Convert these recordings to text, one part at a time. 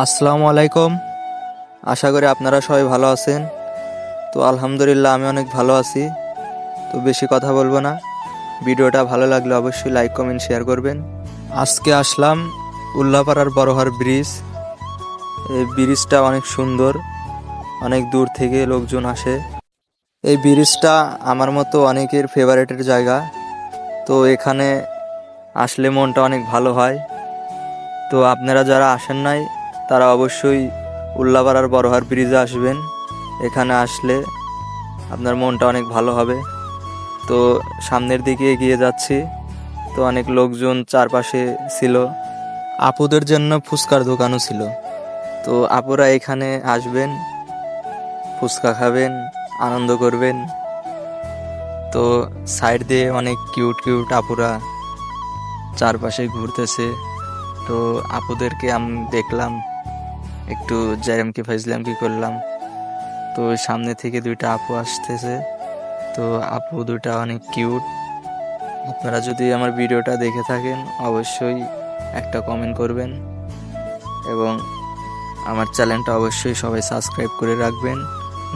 আসসালামু আলাইকুম। আশা করি আপনারা সবাই ভালো আছেন। তো আলহামদুলিল্লাহ আমি অনেক ভালো আছি। তো বেশি কথা বলবো না, ভিডিওটা ভালো লাগলে অবশ্যই লাইক কমেন্ট শেয়ার করবেন। আজকে আসলাম উল্লাপাড়ার বড়হার ব্রিজ। এই ব্রিজটা অনেক সুন্দর, অনেক দূর থেকে লোকজন আসে। এই ব্রিজটা আমার মতো অনেকের ফেভারিটের জায়গা। তো এখানে আসলে মনটা অনেক ভালো হয়। তো আপনারা যারা আসেন নাই তারা অবশ্যই উল্লাপাড়ার বড়হার ব্রিজে আসবেন। এখানে আসলে আপনার মনটা অনেক ভালো হবে। তো সামনের দিকে এগিয়ে যাচ্ছি। তো অনেক লোকজন চারপাশে ছিল। আপুদের জন্য ফুচকার দোকানও ছিল। তো আপুরা এখানে আসবেন, ফুচকা খাবেন, আনন্দ করবেন। তো সাইড দিয়ে অনেক কিউট কিউট আপুরা চারপাশে ঘুরতেছে। তো আপুদেরকে আমি দেখলাম, একটু জ্যামকি ফাইজলামকি করলাম। তো সামনে থেকে দুইটা আপু আসতেছে। তো আপু দুইটা অনেক কিউট। আপনারা যদি আমার ভিডিওটা দেখে থাকেন অবশ্যই একটা কমেন্ট করবেন এবং আমার চ্যানেলটা অবশ্যই সবাই সাবস্ক্রাইব করে রাখবেন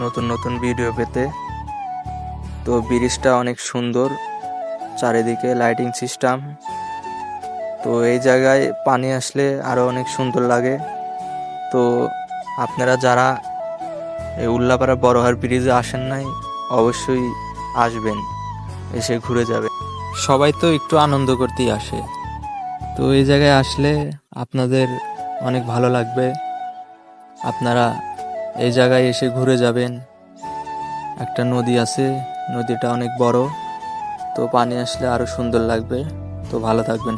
নতুন নতুন ভিডিও পেতে। তো ব্রিজটা অনেক সুন্দর, চারিদিকে লাইটিং সিস্টেম। তো এই জায়গায় পানি আসলে আরো অনেক সুন্দর লাগে। তো আপনারা যারা এই উল্লাপাড়া বড়হার ব্রিজে আসেন নাই অবশ্যই আসবেন, এসে ঘুরে যাবেন। সবাই তো একটু আনন্দ করতেই আসে। তো এই জায়গায় আসলে আপনাদের অনেক ভালো লাগবে। আপনারা এই জায়গায় এসে ঘুরে যাবেন। একটা নদী আছে, নদীটা অনেক বড়। তো পানি আসলে আরো সুন্দর লাগবে। তো ভালো থাকবেন।